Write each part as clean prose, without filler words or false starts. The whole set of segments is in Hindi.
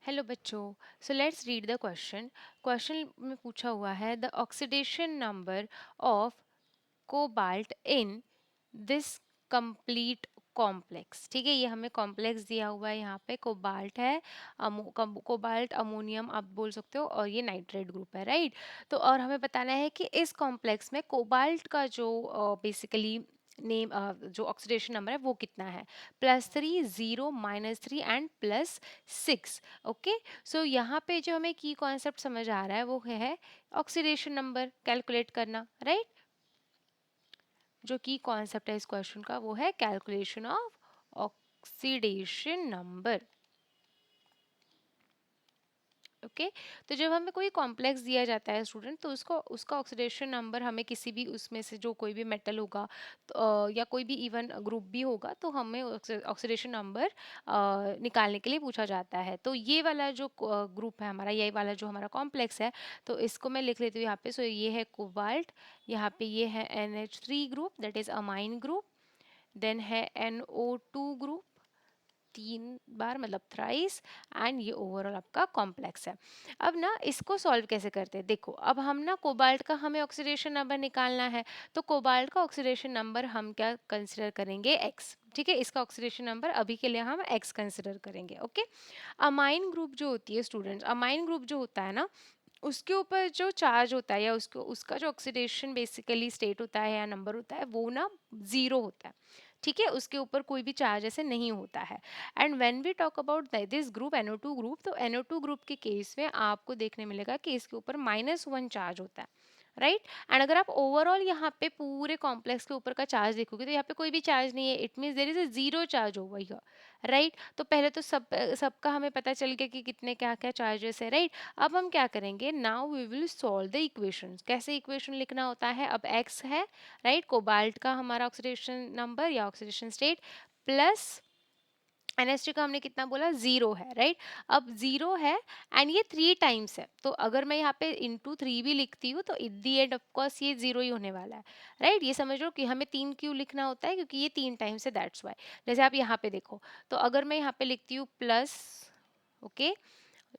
हेलो बच्चों। So let's read the question. Question में पूछा हुआ है the oxidation number of cobalt in this complete complex. ठीक है, ये हमें कॉम्प्लेक्स दिया हुआ है। यहाँ पे कोबाल्ट है, कोबाल्ट अमोनियम आप बोल सकते हो, और ये नाइट्रेट ग्रुप है, राइट। तो और हमें बताना है कि इस कॉम्प्लेक्स में कोबाल्ट का जो बेसिकली नेम जो ऑक्सीडेशन नंबर है वो कितना है। +3, 0, -3 एंड +6। ओके, सो यहाँ पे जो हमें की कॉन्सेप्ट समझ आ रहा है वो है ऑक्सीडेशन नंबर कैलकुलेट करना, राइट। जो की कॉन्सेप्ट है इस क्वेश्चन का वो है calculation of oxidation number. Okay, तो जब हमें कोई कॉम्प्लेक्स दिया जाता है स्टूडेंट, तो उसको उसका ऑक्सीडेशन नंबर हमें किसी भी उसमें से जो कोई भी मेटल होगा तो, या कोई भी इवन ग्रुप भी होगा, तो हमें ऑक्सीडेशन नंबर निकालने के लिए पूछा जाता है। तो ये वाला जो ग्रुप है हमारा, ये वाला जो हमारा कॉम्प्लेक्स है, तो इसको मैं लिख लेती हूँ यहाँ पे। सो ये है कोबाल्ट, यहाँ पे ये है NH3 group, that is amine group. Then है NO2 ग्रुप, 3 बार मतलब थ्राइस। एंड ये ओवरऑल आपका कॉम्प्लेक्स है। अब ना इसको सॉल्व कैसे करते हैं, देखो अब हम ना कोबाल्ट का हमें ऑक्सीडेशन नंबर निकालना है। तो कोबाल्ट का ऑक्सीडेशन नंबर हम क्या कंसिडर करेंगे, x। ठीक है, इसका ऑक्सीडेशन नंबर अभी के लिए हम x कंसिडर करेंगे। ओके, अमाइन ग्रुप जो होती है स्टूडेंट्स, अमाइन ग्रुप जो होता है ना, उसके ऊपर जो चार्ज होता है या उसको उसका जो ऑक्सीडेशन बेसिकली स्टेट होता है या नंबर होता है वो ना 0 होता है। ठीक है, उसके ऊपर कोई भी चार्ज ऐसे नहीं होता है। And when we talk about this group NO2 group, तो NO2 ग्रुप के केस में आपको देखने मिलेगा कि इसके ऊपर -1 चार्ज होता है, राइट। एंड अगर आप ओवरऑल यहाँ पे पूरे कॉम्प्लेक्स के ऊपर का चार्ज देखोगे तो यहाँ पे कोई भी चार्ज नहीं है, it means there is a 0 charge over here, right. तो पहले तो सबका हमें पता चल गया कि कितने क्या क्या चार्जेस है, राइट। अब हम क्या करेंगे, now we will solve the equations. कैसे इक्वेशन लिखना होता है, अब x है, राइट, कोबाल्ट का हमारा ऑक्सीडेशन नंबर या ऑक्सीडेशन स्टेट, प्लस NH3 का हमने कितना बोला, 0 है, राइट। अब 0 है एंड ये 3 टाइम्स है, तो अगर मैं यहाँ पे इंटू 3 भी लिखती हूँ तो एट दी एंड ऑफकोर्स ये 0 ही होने वाला है, राइट। ये समझ लो कि हमें 3 क्यों लिखना होता है, क्योंकि ये 3 टाइम्स है, दैट्स वाई। जैसे आप यहाँ पे देखो, तो अगर मैं यहाँ पे लिखती हूँ प्लस, ओके,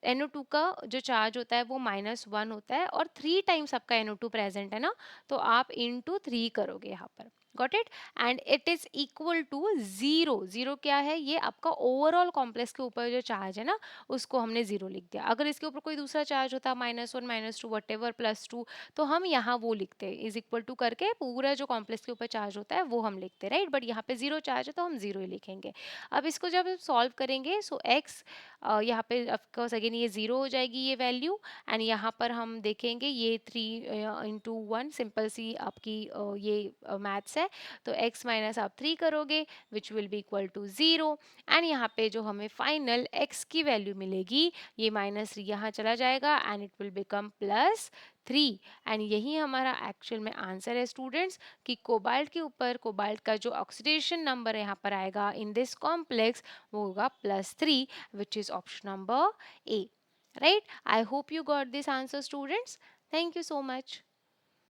NO2 का जो चार्ज होता है वो -1 होता है, और 3 टाइम्स आपका NO2 प्रेजेंट है ना, तो आप इंटू 3 करोगे यहाँ पर, got it. And it is equal to 0। 0 क्या है, ये आपका ओवरऑल कॉम्प्लेक्स के ऊपर जो चार्ज है ना, उसको हमने 0 लिख दिया। अगर इसके ऊपर कोई दूसरा चार्ज होता, -1, -2, वट एवर, +2, तो हम यहाँ वो लिखते हैं, इज इक्वल टू करके पूरा जो कॉम्प्लेक्स के ऊपर चार्ज होता है वो हम लिखते हैं, राइट। बट यहाँ पे 0 चार्ज है तो हम 0 ही लिखेंगे। अब इसको जब हम सॉल्व करेंगे, सो x यहाँ पे ऑफकोर्स अगेन ये 0 हो जाएगी ये वैल्यू। एंड यहाँ पर हम देखेंगे ये 3 × 1 सिंपल सी आपकी ये मैथ्स है। तो x माइनस आप 3 करोगे which will be equal to 0। And यहाँ पे जो हमें फाइनल x की वैल्यू मिलेगी, ये -3 यहाँ चला जाएगा and it will become +3। And यही हमारा एक्चुअल में आंसर है स्टूडेंट्स, कि कोबाल्ट के ऊपर कोबाल्ट का जो ऑक्सीडेशन नंबर यहाँ पर आएगा इन दिस कॉम्प्लेक्स वो होगा +3, which is option number A, right. I hope you got this answer students. Thank you so much.